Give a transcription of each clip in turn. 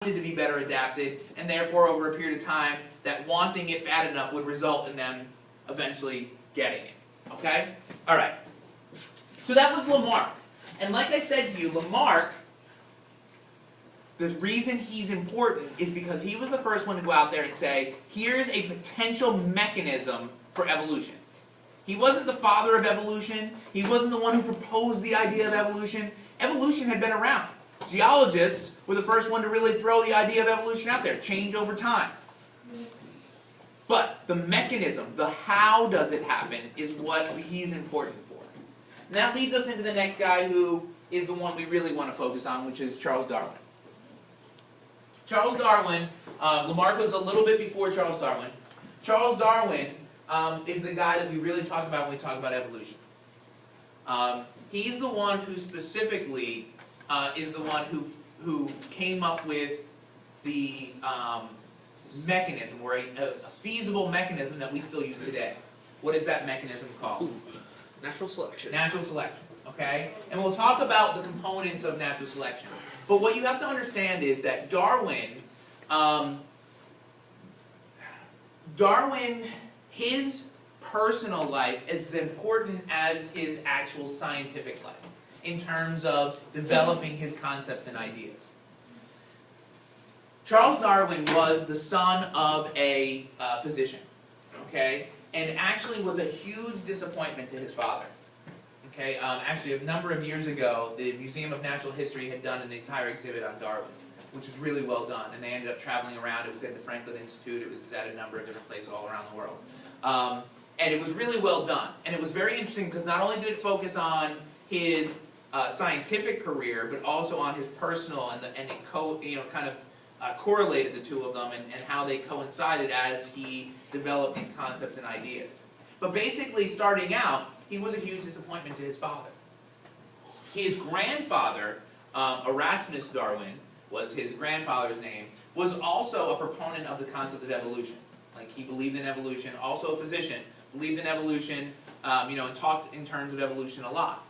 to be better adapted, and therefore over a period of time, that wanting it bad enough would result in them eventually getting it. Okay? Alright. So that was Lamarck. And like I said to you, Lamarck, the reason he's important is because he was the first one to go out there and say, here's a potential mechanism for evolution. He wasn't the father of evolution. He wasn't the one who proposed the idea of evolution. Evolution had been around. Geologists were the first one to really throw the idea of evolution out there, change over time. But the mechanism, the how does it happen, is what he's important for. And that leads us into the next guy who is the one we really want to focus on, which is Charles Darwin. Charles Darwin, Lamarck was a little bit before Charles Darwin. Charles Darwin is the guy that we really talk about when we talk about evolution. He's the one who specifically is the one who came up with the mechanism, or a feasible mechanism that we still use today. What is that mechanism called? Natural selection. Natural selection, okay? And we'll talk about the components of natural selection. But what you have to understand is that Darwin, his personal life is as important as his actual scientific life in terms of developing his concepts and ideas. Charles Darwin was the son of a physician, okay, and actually was a huge disappointment to his father. Okay, actually a number of years ago, the Museum of Natural History had done an entire exhibit on Darwin, which was really well done, and they ended up traveling around. It was at the Franklin Institute. It was at a number of different places all around the world. And it was really well done. And it was very interesting because not only did it focus on his scientific career, but also on his personal, and it kind of correlated the two of them and how they coincided as he developed these concepts and ideas. But basically, starting out, he was a huge disappointment to his father. His grandfather, Erasmus Darwin, was his grandfather's name, was also a proponent of the concept of evolution. Like, he believed in evolution, also a physician, believed in evolution, and talked in terms of evolution a lot,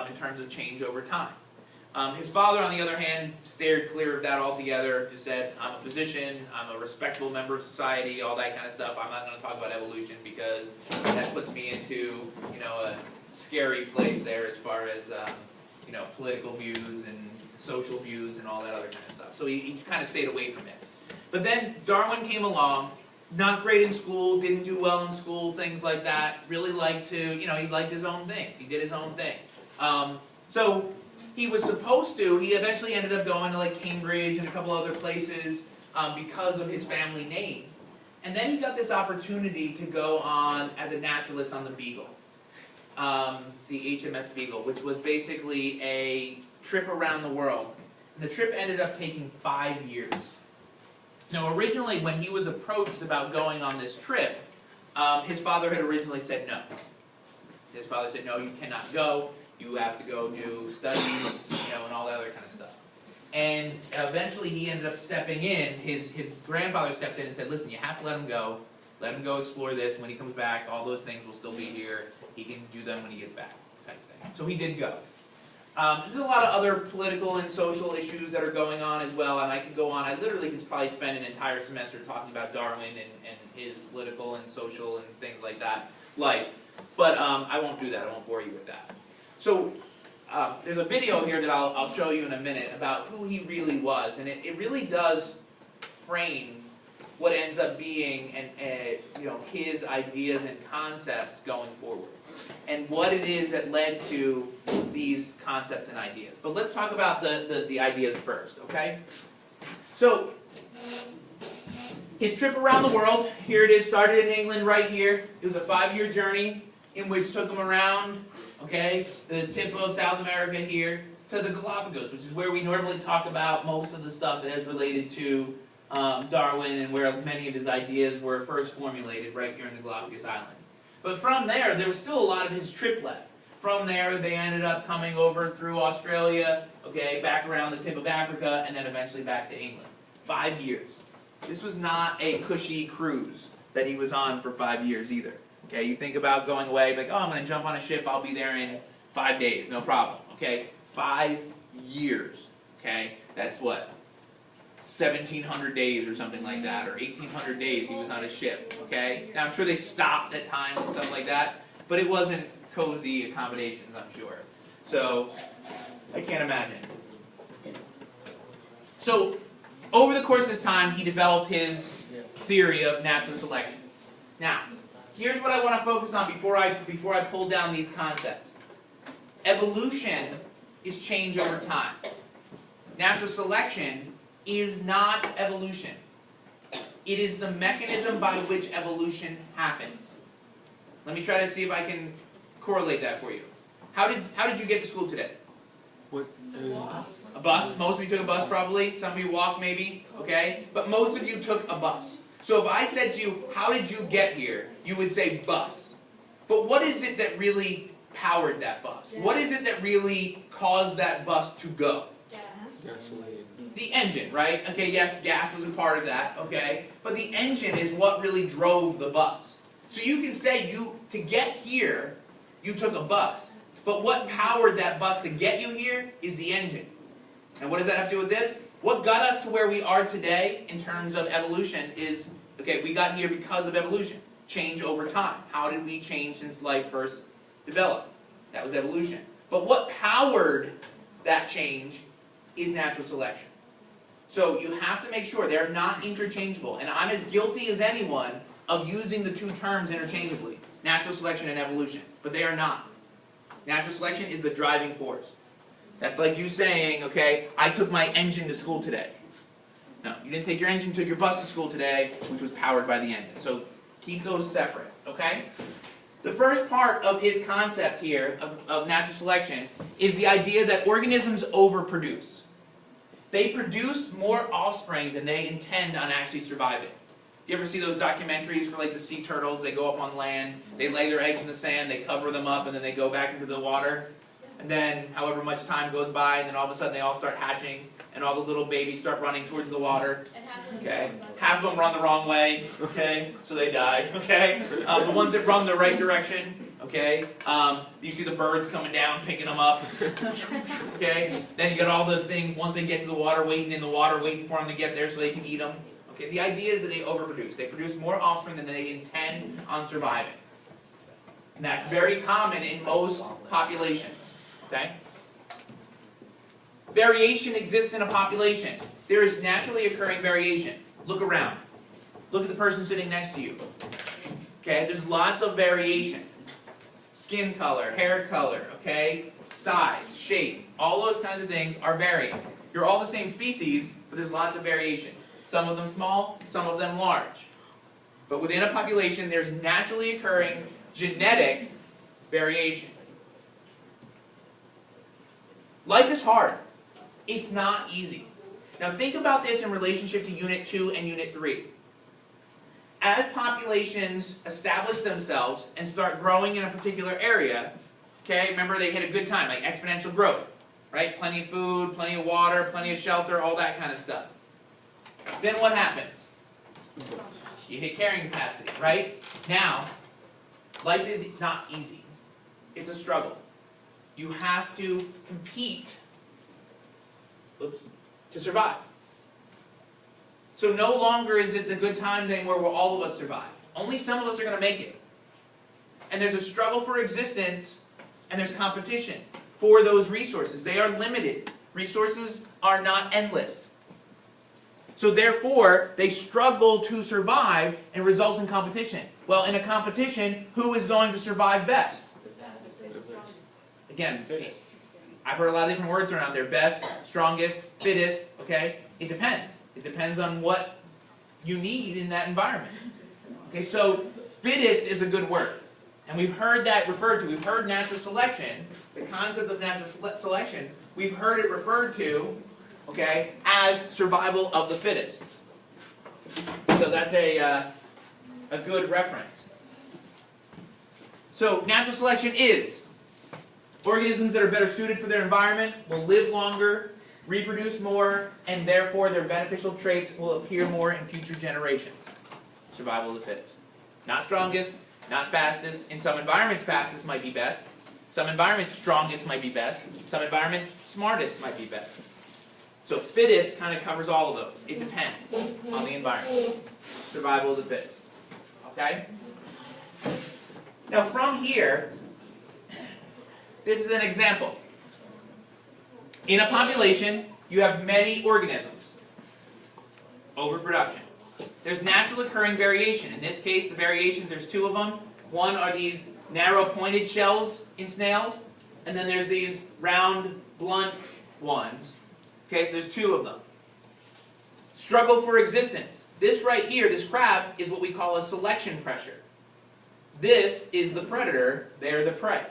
in terms of change over time. His father, on the other hand, steered clear of that altogether, just said, I'm a physician, I'm a respectable member of society, all that kind of stuff. I'm not going to talk about evolution because that puts me into, a scary place there as far as, political views and social views and all that other kind of stuff. So he kind of stayed away from it. But then Darwin came along, not great in school, didn't do well in school, things like that, really liked to, he liked his own things. He did his own thing. So he was supposed to, he eventually ended up going to like Cambridge and a couple other places because of his family name. And then he got this opportunity to go on as a naturalist on the Beagle, the HMS Beagle, which was basically a trip around the world. And the trip ended up taking 5 years. Now originally when he was approached about going on this trip, his father had originally said no. His father said, no, you cannot go. You have to go do studies, and all that other kind of stuff. And eventually he ended up stepping in. His grandfather stepped in and said, listen, you have to let him go. Let him go explore this. When he comes back, all those things will still be here. He can do them when he gets back, type thing. So he did go. There's a lot of other political and social issues that are going on as well, and I could go on. I literally could probably spend an entire semester talking about Darwin and his political and social and things like that life. But I won't do that. I won't bore you with that. So there's a video here that I'll show you in a minute about who he really was, and it really does frame what ends up being his ideas and concepts going forward, and what it is that led to these concepts and ideas. But let's talk about the ideas first, okay? So his trip around the world, here it is, started in England right here. It was a 5-year journey in which took him around, okay, the tip of South America here, to the Galapagos, which is where we normally talk about most of the stuff that is related to Darwin and where many of his ideas were first formulated, right here in the Galapagos Island. But from there was still a lot of his trip left. From there, they ended up coming over through Australia, okay, back around the tip of Africa, and then eventually back to England. 5 years. This was not a cushy cruise that he was on for 5 years either. Okay, you think about going away, like, oh, I'm going to jump on a ship, I'll be there in 5 days, no problem. Okay, 5 years. Okay, that's what? 1,700 days or something like that, or 1,800 days he was on a ship, okay? Now I'm sure they stopped at times and stuff like that, but it wasn't cozy accommodations, I'm sure. So, I can't imagine. So, over the course of this time, he developed his theory of natural selection. Now, here's what I want to focus on before I pull down these concepts. Evolution is change over time. Natural selection is not evolution. It is the mechanism by which evolution happens. Let me try to see if I can correlate that for you. How did you get to school today? A bus. Most of you took a bus probably. Some of you walked maybe. Okay? But most of you took a bus. So if I said to you, how did you get here? You would say bus. But what is it that really powered that bus? What is it that really caused that bus to go? Gasoline. The engine, right? Okay, yes, gas was a part of that, okay? But the engine is what really drove the bus. So you can say to get here, you took a bus. But what powered that bus to get you here is the engine. And what does that have to do with this? What got us to where we are today in terms of evolution is, okay, we got here because of evolution. Change over time. How did we change since life first developed? That was evolution. But what powered that change is natural selection. So you have to make sure they're not interchangeable. And I'm as guilty as anyone of using the two terms interchangeably. Natural selection and evolution. But they are not. Natural selection is the driving force. That's like you saying, okay, I took my engine to school today. No, you didn't take your engine, you took your bus to school today, which was powered by the engine. So keep those separate, okay? The first part of his concept here of natural selection is the idea that organisms overproduce. They produce more offspring than they intend on actually surviving. You ever see those documentaries for like the sea turtles? They go up on land, they lay their eggs in the sand, they cover them up, and then they go back into the water. And then however much time goes by, and then all of a sudden they all start hatching, and all the little babies start running towards the water. Okay, half of them run the wrong way. Okay, so they die. Okay, the ones that run the right direction. Okay, you see the birds coming down, picking them up. Okay, then you got all the things once they get to the water, waiting in the water, waiting for them to get there so they can eat them. Okay, the idea is that they overproduce. They produce more offspring than they intend on surviving. And that's very common in most populations. Okay? Variation exists in a population. There is naturally occurring variation. Look around. Look at the person sitting next to you. Okay? There's lots of variation. Skin color, hair color, okay? Size, shape, all those kinds of things are varying. You're all the same species, but there's lots of variation. Some of them small, some of them large. But within a population, there's naturally occurring genetic variation. Life is hard. It's not easy. Now think about this in relationship to Unit 2 and Unit 3. As populations establish themselves and start growing in a particular area, okay, remember they hit a good time, like exponential growth, right? Plenty of food, plenty of water, plenty of shelter, all that kind of stuff. Then what happens? You hit carrying capacity, right? Now, life is not easy. It's a struggle. You have to compete to survive. So no longer is it the good times anymore where all of us survive. Only some of us are going to make it. And there's a struggle for existence, and there's competition for those resources. They are limited. Resources are not endless. So therefore, they struggle to survive and results in competition. Well, in a competition, who is going to survive best? Again, I've heard a lot of different words around there. Best, strongest, fittest, okay? It depends. It depends on what you need in that environment. Okay, so fittest is a good word. And we've heard that referred to. We've heard natural selection, the concept of natural selection, we've heard it referred to, okay, as survival of the fittest. So that's a good reference. So natural selection is organisms that are better suited for their environment will live longer, reproduce more, and therefore their beneficial traits will appear more in future generations. Survival of the fittest. Not strongest, not fastest. In some environments, fastest might be best. Some environments, strongest might be best. Some environments, smartest might be best. So fittest kind of covers all of those. It depends on the environment. Survival of the fittest. Okay? Now from here, this is an example. In a population, you have many organisms. Overproduction. There's natural occurring variation. In this case, the variations, there's two of them. One are these narrow pointed shells in snails, and then there's these round, blunt ones. Okay, so there's two of them. Struggle for existence. This right here, this crab, is what we call a selection pressure. This is the predator, they're the prey.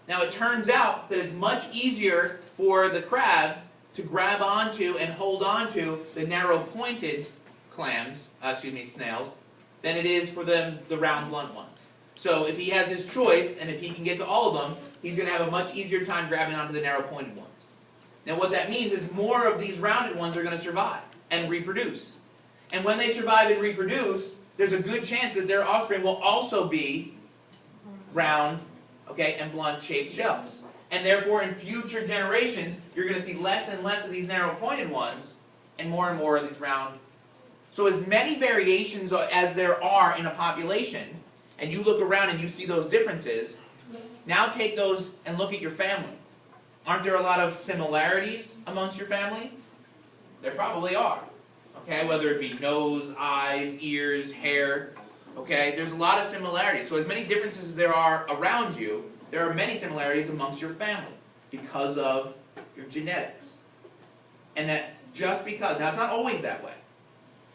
Now it turns out that it's much easier for the crab to grab onto and hold onto the narrow pointed snails, than it is for the round blunt one. So if he has his choice, and if he can get to all of them, he's going to have a much easier time grabbing onto the narrow pointed ones. Now what that means is more of these rounded ones are going to survive and reproduce. And when they survive and reproduce, there's a good chance that their offspring will also be round, okay, and blunt shaped shells. And therefore in future generations, you're going to see less and less of these narrow pointed ones and more of these round. So as many variations as there are in a population, and you look around and you see those differences, now take those and look at your family. Aren't there a lot of similarities amongst your family? There probably are. Okay, whether it be nose, eyes, ears, hair. Okay, there's a lot of similarities. So as many differences as there are around you, there are many similarities amongst your family because of your genetics. And that just because, now it's not always that way.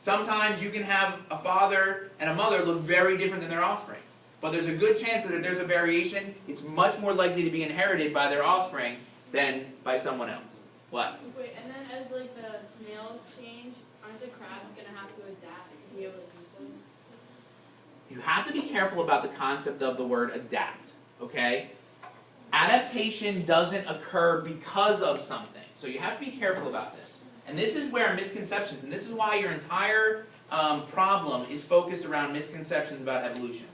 Sometimes you can have a father and a mother look very different than their offspring. But there's a good chance that if there's a variation, it's much more likely to be inherited by their offspring than by someone else. What? Wait, and then as like the snails change, aren't the crabs going to have to adapt to be able to use them? You have to be careful about the concept of the word adapt, okay? Adaptation doesn't occur because of something. So you have to be careful about this. And this is where misconceptions, and this is why your entire problem is focused around misconceptions about evolution,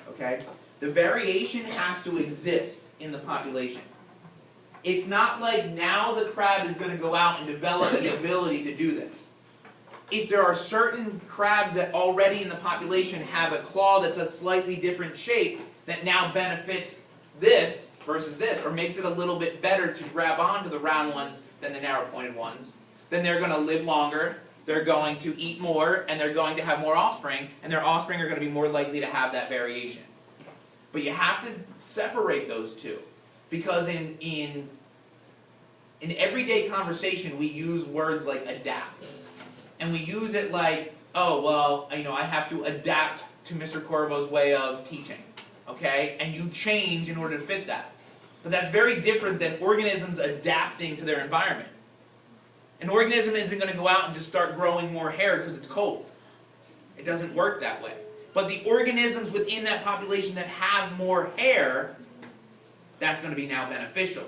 okay? The variation has to exist in the population. It's not like now the crab is going to go out and develop the ability to do this. If there are certain crabs that already in the population have a claw that's a slightly different shape that now benefits this versus this, or makes it a little bit better to grab onto the round ones than the narrow pointed ones, then they're going to live longer, they're going to eat more, and they're going to have more offspring, and their offspring are going to be more likely to have that variation. But you have to separate those two. Because in everyday conversation, we use words like adapt. And we use it like, oh, well, I have to adapt to Mr. Corvo's way of teaching. Okay? And you change in order to fit that. But that's very different than organisms adapting to their environment. An organism isn't going to go out and just start growing more hair because it's cold. It doesn't work that way. But the organisms within that population that have more hair, that's going to be now beneficial.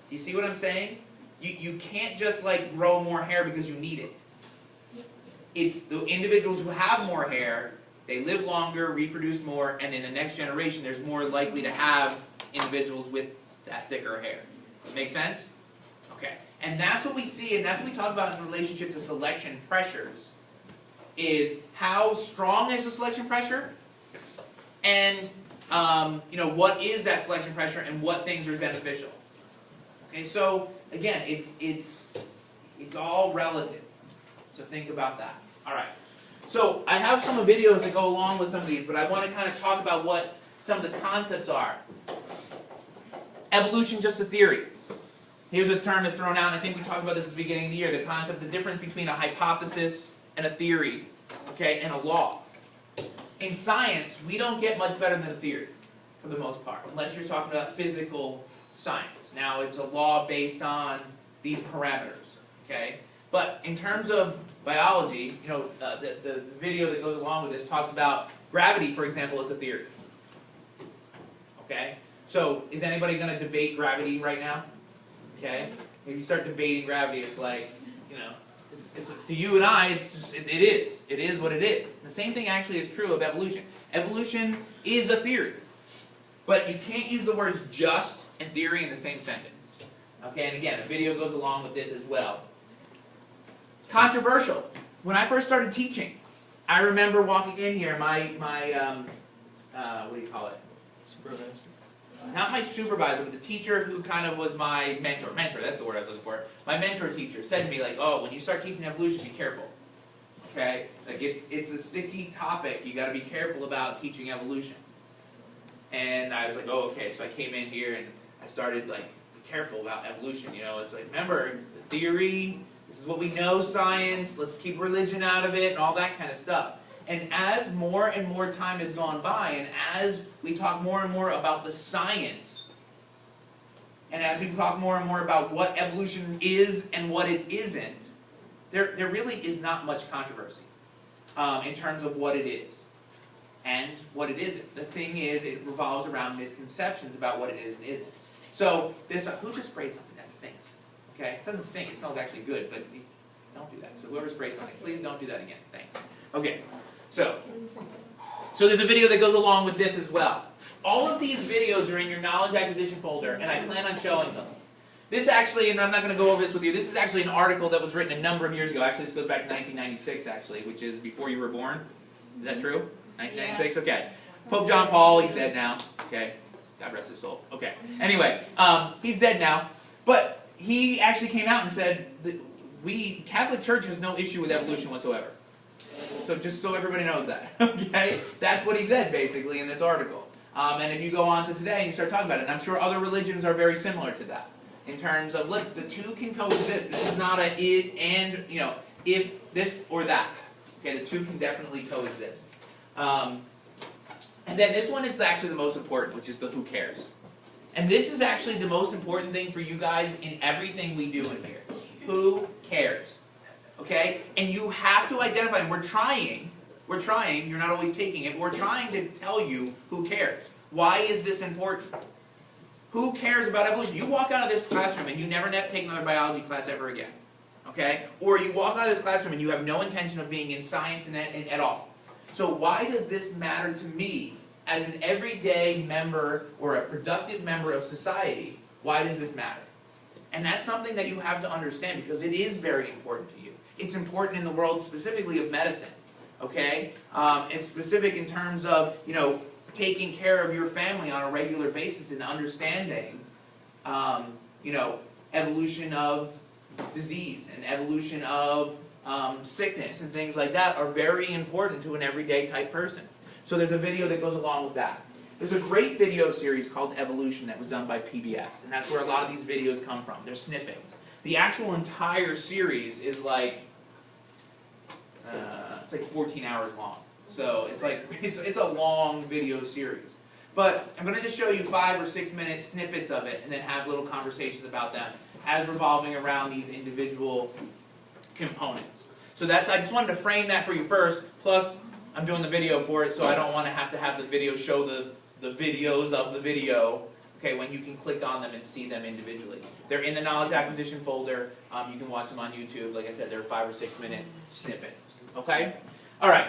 You see what I'm saying? You can't just like grow more hair because you need it. It's the individuals who have more hair, they live longer, reproduce more, and in the next generation there's more likely to have individuals with that thicker hair. Make sense? Okay. And that's what we see, and that's what we talk about in relationship to selection pressures, is how strong is the selection pressure, and what is that selection pressure, and what things are beneficial. Okay, so again, it's all relative. So think about that. All right. So I have some videos that go along with some of these, but I want to kind of talk about what some of the concepts are. Evolution, just a theory. Here's a term that's thrown out, and I think we talked about this at the beginning of the year, the concept, the difference between a hypothesis and a theory, okay, and a law. In science, we don't get much better than a theory, for the most part, unless you're talking about physical science. Now, it's a law based on these parameters, okay? But in terms of biology, the video that goes along with this talks about gravity, for example, as a theory. Okay? So, is anybody going to debate gravity right now? Okay? If you start debating gravity, it's like, it's to you and I, it is. It is what it is. The same thing actually is true of evolution. Evolution is a theory. But you can't use the words just and theory in the same sentence. Okay? And again, a video goes along with this as well. Controversial. When I first started teaching, I remember walking in here, my what do you call it? Supervisor. Not my supervisor, but the teacher who kind of was my mentor. Mentor, that's the word I was looking for. My mentor teacher said to me, like, oh, when you start teaching evolution, be careful. Okay? Like, it's a sticky topic. You got to be careful about teaching evolution. And I was like, oh, okay. So I came in here and I started, like, be careful about evolution. You know, it's like, remember, the theory, this is what we know, science, let's keep religion out of it, and all that kind of stuff. And as more and more time has gone by, and as we talk more and more about the science, and as we talk more and more about what evolution is and what it isn't, there really is not much controversy in terms of what it is and what it isn't. The thing is, it revolves around misconceptions about what it is and isn't. So, who just sprayed something that stinks? Okay? It doesn't stink, it smells actually good, but don't do that. So whoever sprayed something, please don't do that again. Thanks. Okay. So there's a video that goes along with this as well. All of these videos are in your knowledge acquisition folder, and I plan on showing them. This actually, and I'm not going to go over this with you, this is actually an article that was written a number of years ago. Actually, this goes back to 1996, actually, which is before you were born. Is that true? 1996? Okay. Pope John Paul, he's dead now. Okay. God rest his soul. Okay. Anyway, he's dead now. But he actually came out and said that Catholic Church has no issue with evolution whatsoever. So just so everybody knows that, okay? That's what he said, basically, in this article. And if you go on to today and you start talking about it, and I'm sure other religions are very similar to that, in terms of, look, the two can coexist. This is not a it and, you know, if this or that. Okay, the two can definitely coexist. And then this one is actually the most important, which is the who cares. And this is actually the most important thing for you guys in everything we do in here. Who cares? Okay? And you have to identify, and we're trying, you're not always taking it, we're trying to tell you who cares. Why is this important? Who cares about evolution? You walk out of this classroom and you never take another biology class ever again. Okay? Or you walk out of this classroom and you have no intention of being in science at all. So why does this matter to me as an everyday member or a productive member of society? Why does this matter? And that's something that you have to understand because it is very important to you. It's important in the world specifically of medicine, okay? It's specific in terms of, you know, taking care of your family on a regular basis and understanding, you know, evolution of disease and evolution of sickness and things like that are very important to an everyday type person. So there's a video that goes along with that. There's a great video series called Evolution that was done by PBS, and that's where a lot of these videos come from. They're snippets. The actual entire series is like, it's like 14 hours long. So it's like, it's a long video series. But I'm going to just show you 5 or 6 minute snippets of it and then have little conversations about them as revolving around these individual components. So that's, I just wanted to frame that for you first, plus I'm doing the video for it, so I don't want to have the video show the videos of the video, okay, when you can click on them and see them individually. They're in the knowledge acquisition folder. You can watch them on YouTube. Like I said, they're 5 or 6 minute snippets. Okay? All right.